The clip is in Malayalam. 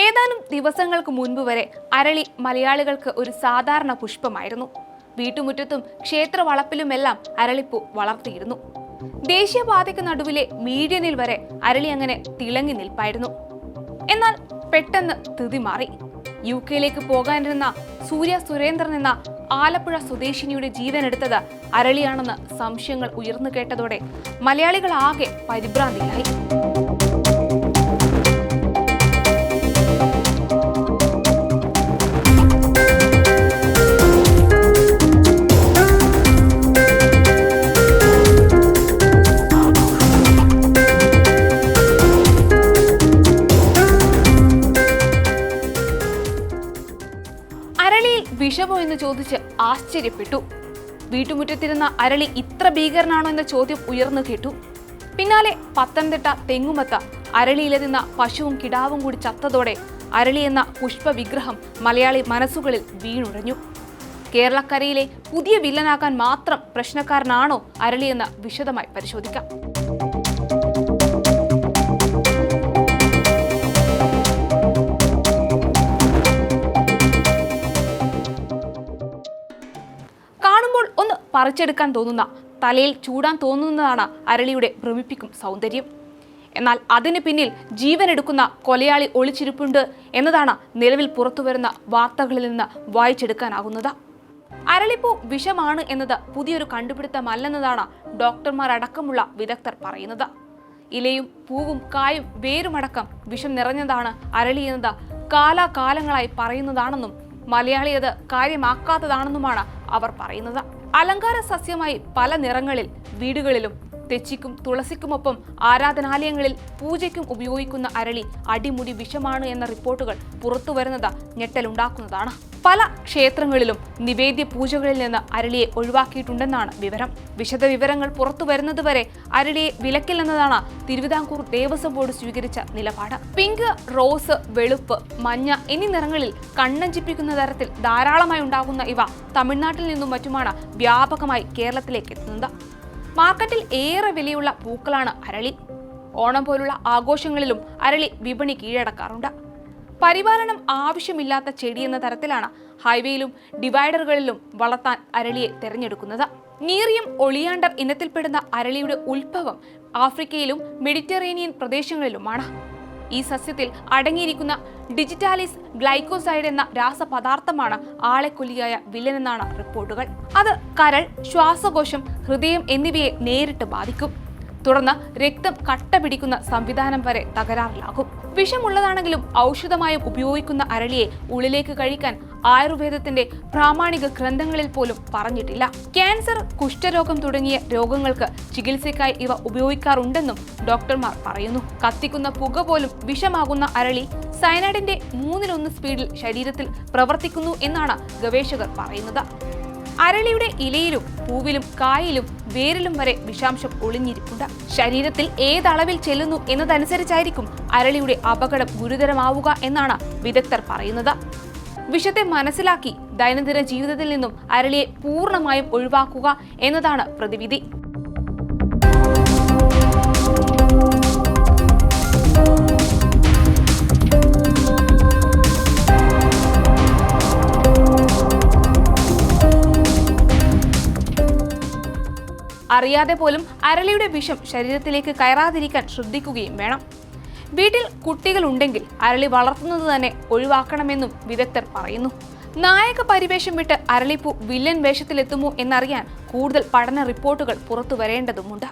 ഏതാനും ദിവസങ്ങൾക്ക് മുൻപ് വരെ അരളി മലയാളികൾക്ക് ഒരു സാധാരണ പുഷ്പമായിരുന്നു. വീട്ടുമുറ്റത്തും ക്ഷേത്ര വളപ്പിലുമെല്ലാം അരളിപ്പൂ വളർത്തിയിരുന്നു. ദേശീയപാതയ്ക്ക് നടുവിലെ മീഡിയനിൽ വരെ അരളി അങ്ങനെ തിളങ്ങി നിൽപ്പായിരുന്നു. എന്നാൽ പെട്ടെന്ന് സ്ഥിതി മാറി. UK പോകാനിരുന്ന സൂര്യ സുരേന്ദ്രൻ എന്ന ആലപ്പുഴ സ്വദേശിനിയുടെ ജീവനെടുത്തത് അരളിയാണെന്ന് സംശയങ്ങൾ ഉയർന്നു കേട്ടതോടെ മലയാളികളാകെ പരിഭ്രാന്തിയിലായി. അരളിയിൽ വിഷമോ എന്ന് ചോദിച്ച് ആശ്ചര്യപ്പെട്ടു. വീട്ടുമുറ്റത്തിരുന്ന അരളി ഇത്ര ഭീകരനാണോ എന്ന ചോദ്യം ഉയർന്നു കേട്ടു. പിന്നാലെ പത്തനംതിട്ട തെങ്ങുമത്ത അരളിയിലെതിന്ന പശുവും കിടാവും കൂടി ചത്തതോടെ അരളി എന്ന പുഷ്പവിഗ്രഹം മലയാളി മനസ്സുകളിൽ വീണുടഞ്ഞു. കേരളക്കരയിലെ പുതിയ വില്ലനാക്കാൻ മാത്രം പ്രശ്നക്കാരനാണോ അരളിയെന്ന് വിശദമായി പരിശോധിക്കാം. കാണുമ്പോൾ ഒന്ന് പറിച്ചെടുക്കാൻ തോന്നുന്ന, തലയിൽ ചൂടാൻ തോന്നുന്നതാണ് അരളിയുടെ ഭ്രമിപ്പിക്കും സൗന്ദര്യം. എന്നാൽ അതിന് പിന്നിൽ ജീവനെടുക്കുന്ന കൊലയാളി ഒളിച്ചിരിപ്പുണ്ട് എന്നതാണ് നിലവിൽ പുറത്തുവരുന്ന വാർത്തകളിൽ നിന്ന് വായിച്ചെടുക്കാനാകുന്നത്. അരളിപ്പൂ വിഷമാണ് എന്നത് പുതിയൊരു കണ്ടുപിടുത്തമല്ലെന്നതാണ് ഡോക്ടർമാർ അടക്കമുള്ള വിദഗ്ധർ പറയുന്നത്. ഇലയും പൂവും കായും വേരുമടക്കം വിഷം നിറഞ്ഞതാണ് അരളി എന്നത് കാലാകാലങ്ങളായി പറയുന്നതാണെന്നും മലയാളി അത് കാര്യമാക്കാത്തതാണെന്നുമാണ് അവർ പറയുന്നത്. അലങ്കാര സസ്യമായി പല നിറങ്ങളിൽ വീടുകളിലും തെച്ചിക്കും തുളസിക്കുമൊപ്പം ആരാധനാലയങ്ങളിൽ പൂജയ്ക്കും ഉപയോഗിക്കുന്ന അരളി അടിമുടി വിഷമാണ് എന്ന റിപ്പോർട്ടുകൾ പുറത്തുവരുന്നത് ഞെട്ടലുണ്ടാക്കുന്നതാണ്. പല ക്ഷേത്രങ്ങളിലും നിവേദ്യ പൂജകളിൽ നിന്ന് അരളിയെ ഒഴിവാക്കിയിട്ടുണ്ടെന്നാണ് വിവരം. വിശദവിവരങ്ങൾ പുറത്തുവരുന്നതുവരെ അരളിയെ വിലക്കില്ലെന്നതാണ് തിരുവിതാംകൂർ ദേവസ്വം ബോർഡ് സ്വീകരിച്ച നിലപാട്. പിങ്ക്, റോസ്, വെളുപ്പ്, മഞ്ഞ എന്നീ നിറങ്ങളിൽ കണ്ണഞ്ചിപ്പിക്കുന്ന തരത്തിൽ ധാരാളമായി ഉണ്ടാകുന്ന ഇവ തമിഴ്നാട്ടിൽ നിന്നും മറ്റുമാണ് വ്യാപകമായി കേരളത്തിലേക്ക് എത്തുന്നത്. മാർക്കറ്റിൽ ഏറെ വിലയുള്ള പൂക്കളാണ് അരളി. ഓണം പോലുള്ള ആഘോഷങ്ങളിലും അരളി വിപണി കീഴടക്കാറുണ്ട്. പരിപാലനം ആവശ്യമില്ലാത്ത ചെടിയെന്ന തരത്തിലാണ് ഹൈവേയിലും ഡിവൈഡറുകളിലും വളർത്താൻ അരളിയെ തിരഞ്ഞെടുക്കുന്നത്. നീറിയം ഒളിയാണ്ടർ ഇനത്തിൽപ്പെടുന്ന അരളിയുടെ ഉത്ഭവം ആഫ്രിക്കയിലും മെഡിറ്ററേനിയൻ പ്രദേശങ്ങളിലുമാണ്. ഈ സസ്യത്തിൽ അടങ്ങിയിരിക്കുന്ന ഡിജിറ്റാലിസ് ഗ്ലൈക്കോസൈഡ് എന്ന രാസപദാർത്ഥമാണ് ആളെക്കൊല്ലിയായ വില്ലനെന്നാണ് റിപ്പോർട്ടുകൾ. അത് കരൾ, ശ്വാസകോശം, ഹൃദയം എന്നിവയെ നേരിട്ട് ബാധിക്കും. തുടർന്ന് രക്തം കട്ട പിടിക്കുന്ന സംവിധാനം വരെ തകരാറിലാകും. വിഷമുള്ളതാണെങ്കിലും ഔഷധമായും ഉപയോഗിക്കുന്ന അരളിയെ ഉള്ളിലേക്ക് കഴിക്കാൻ ആയുർവേദത്തിന്റെ പ്രാമാണിക ഗ്രന്ഥങ്ങളിൽ പോലും പറഞ്ഞിട്ടില്ല. ക്യാൻസർ, കുഷ്ഠരോഗം തുടങ്ങിയ രോഗങ്ങൾക്ക് ചികിത്സയ്ക്കായി ഇവ ഉപയോഗിക്കാറുണ്ടെന്നും ഡോക്ടർമാർ പറയുന്നു. കത്തിക്കുന്ന പുക പോലും വിഷമാകുന്ന അരളി സയനൈഡിന്റെ 1/3 സ്പീഡിൽ ശരീരത്തിൽ പ്രവർത്തിക്കുന്നു എന്നാണ് ഗവേഷകർ പറയുന്നത്. അരളിയുടെ ഇലയിലും പൂവിലും കായിലും വേരിലും വരെ വിഷാംശം ഒളിഞ്ഞിരിപ്പുണ്ട്. ശരീരത്തിൽ ഏതളവിൽ ചെല്ലുന്നു എന്നതനുസരിച്ചായിരിക്കും അരളിയുടെ അപകടം ഗുരുതരമാവുക എന്നാണ് വിദഗ്ധർ പറയുന്നത്. വിഷത്തെ മനസ്സിലാക്കി ദൈനംദിന ജീവിതത്തിൽ നിന്നും അരളിയെ പൂർണ്ണമായും ഒഴിവാക്കുക എന്നതാണ് പ്രതിവിധി. അറിയാതെ പോലും അരളിയുടെ വിഷം ശരീരത്തിലേക്ക് കയറാതിരിക്കാൻ ശ്രദ്ധിക്കുകയും വേണം. വീട്ടിൽ കുട്ടികളുണ്ടെങ്കിൽ അരളി വളർത്തുന്നത് തന്നെ ഒഴിവാക്കണമെന്നും വിദഗ്ധർ പറയുന്നു. നായക പരിവേഷം വിട്ട് അരളിപ്പൂ വില്ലൻ വേഷത്തിലെത്തുമോ എന്നറിയാൻ കൂടുതൽ പഠന റിപ്പോർട്ടുകൾ പുറത്തു വരേണ്ടതുണ്ട്.